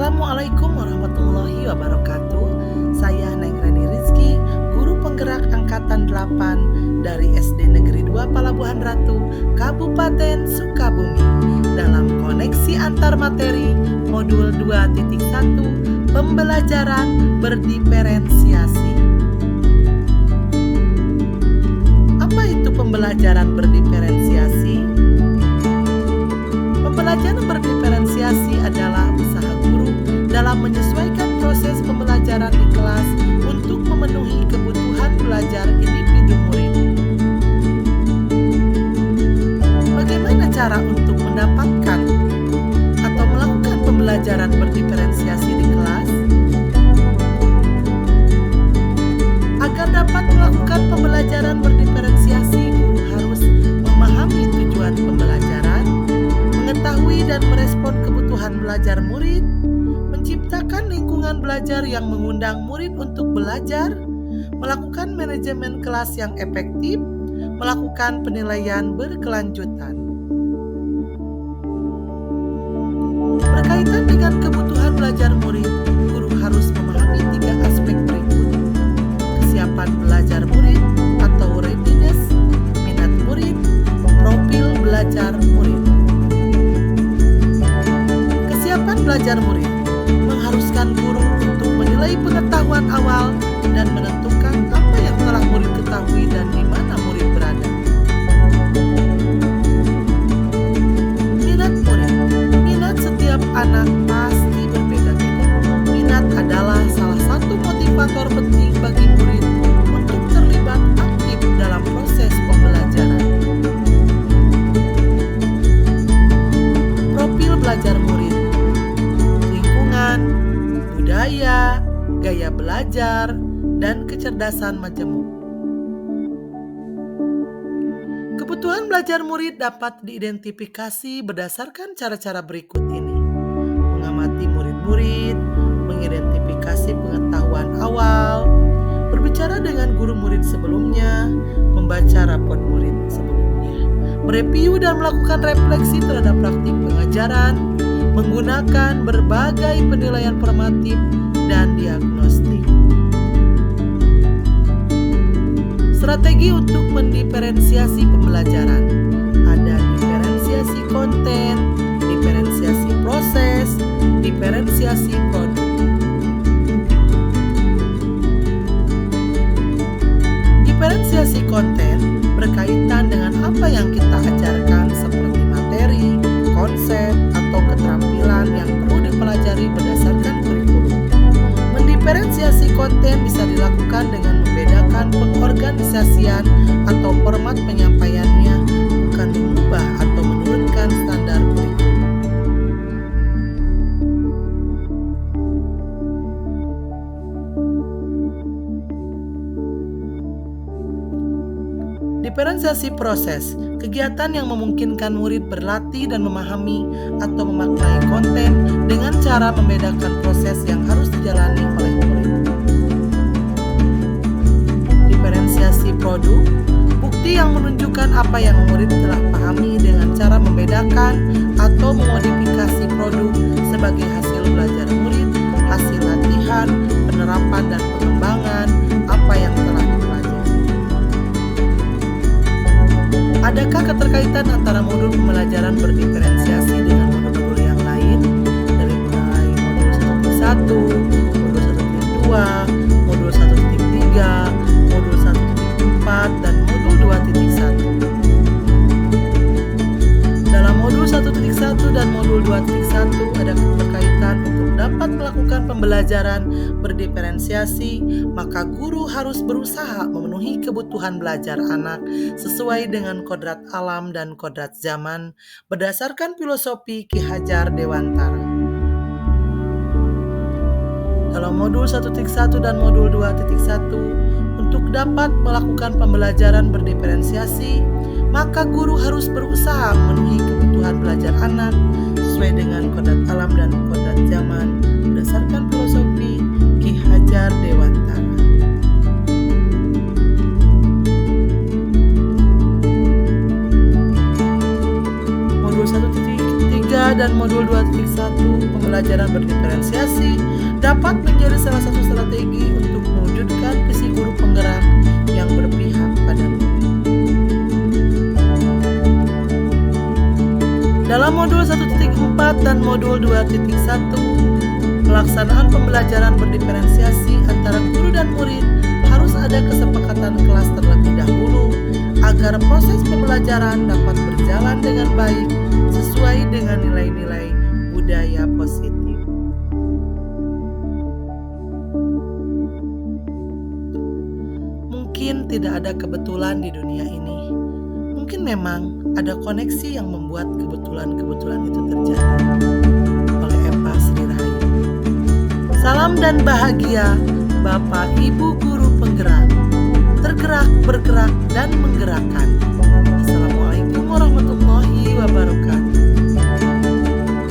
Assalamualaikum warahmatullahi wabarakatuh. Saya Neng Reni Rizky, guru penggerak angkatan 8 dari SD Negeri 2 Palabuhan Ratu, Kabupaten Sukabumi. Dalam koneksi antar materi modul 2.1 pembelajaran berdiferensiasi. Apa itu pembelajaran berdiferensiasi? Pembelajaran berdiferensiasi adalah usaha guru dalam menyesuaikan proses pembelajaran di kelas untuk memenuhi kebutuhan belajar individu murid. Bagaimana cara untuk mendapatkan atau melakukan pembelajaran berdiferensiasi di kelas? Agar dapat melakukan pembelajaran berdiferensiasi, guru harus memahami tujuan pembelajaran, mengetahui dan merespon kebutuhan belajar murid, menciptakan lingkungan belajar yang mengundang murid untuk belajar, melakukan manajemen kelas yang efektif, melakukan penilaian berkelanjutan. Berkaitan dengan kebutuhan belajar murid, guru harus memahami 3 aspek berikut: kesiapan belajar murid atau readiness, minat murid, profil belajar murid. Kesiapan belajar murid mengharuskan guru untuk menilai pengetahuan awal dan menentukan apa yang telah murid ketahui dan di mana murid berada. Minat murid. Minat setiap anak pasti berbeda-beda. Minat adalah salah satu motivator penting bagi murid untuk terlibat aktif dalam proses pembelajaran. Profil belajar murid: lingkungan, budaya, gaya belajar, dan kecerdasan majemuk. Kebutuhan belajar murid dapat diidentifikasi berdasarkan cara-cara berikut ini: mengamati murid-murid, mengidentifikasi pengetahuan awal, berbicara dengan guru murid sebelumnya, membaca rapor murid sebelumnya, mereview dan melakukan refleksi terhadap praktik pengajaran, menggunakan berbagai penilaian formatif dan diagnostik. Strategi untuk mendiferensiasi pembelajaran: ada diferensiasi konten, diferensiasi proses, diferensiasi produk. Diferensiasi konten berkaitan dengan apa yang kita ajarkan seperti materi, konsep, atau keterampilan yang perlu dipelajari berdasarkan kurikulum. Mendiferensiasi konten bisa dilakukan dengan membedakan pengorganisasian atau format penyampaiannya, bukan mengubah atau menurunkan standar kurikulum. Diferensiasi proses, kegiatan yang memungkinkan murid berlatih dan memahami atau memaknai konten dengan cara membedakan proses yang harus dijalani oleh murid. Diferensiasi produk, bukti yang menunjukkan apa yang murid telah pahami dengan cara membedakan atau memodifikasi produk sebagai hasil belajar murid, hasil latihan, penerapan dan pengembangan apa yang telah dipelajari. Adakah keterkaitan antara modul pembelajaran berdiferensiasi dengan modul-modul yang lain? Dari mulai modul 1.1, modul 1.2, modul 1.3, modul 1.4, dan modul 2.1. Dalam modul 1.1 dan modul 2.1 ada keterkaitan untuk dapat melakukan pembelajaran berdiferensiasi, maka guru harus berusaha memenuhi kebutuhan belajar anak sesuai dengan kodrat alam dan kodrat zaman berdasarkan filosofi Ki Hajar Dewantara. Dalam modul 1.1 dan modul 2.1, untuk dapat melakukan pembelajaran berdiferensiasi, maka guru harus berusaha memenuhi kebutuhan belajar anak sesuai dengan kodrat alam dan kodrat zaman berdasarkan filosofi Ki Hajar Dewantara. Modul 1.3 dan dan modul 2.1 pembelajaran berdiferensiasi dapat menjadi salah satu strategi untuk mewujudkan visi guru penggerak yang berpihak pada murid. Dalam modul 1.4 dan modul 2.1, pelaksanaan pembelajaran berdiferensiasi antara guru dan murid harus ada kesepakatan kelas terlebih dahulu agar proses pembelajaran dapat berjalan dengan baik sesuai dengan nilai-nilai budaya positif. Mungkin tidak ada kebetulan di dunia ini. Mungkin memang ada koneksi yang membuat kebetulan-kebetulan itu terjadi. Oleh Eva Sri Rahayu. Salam dan bahagia Bapak Ibu Guru Penggerak. Tergerak, bergerak, dan menggerakkan.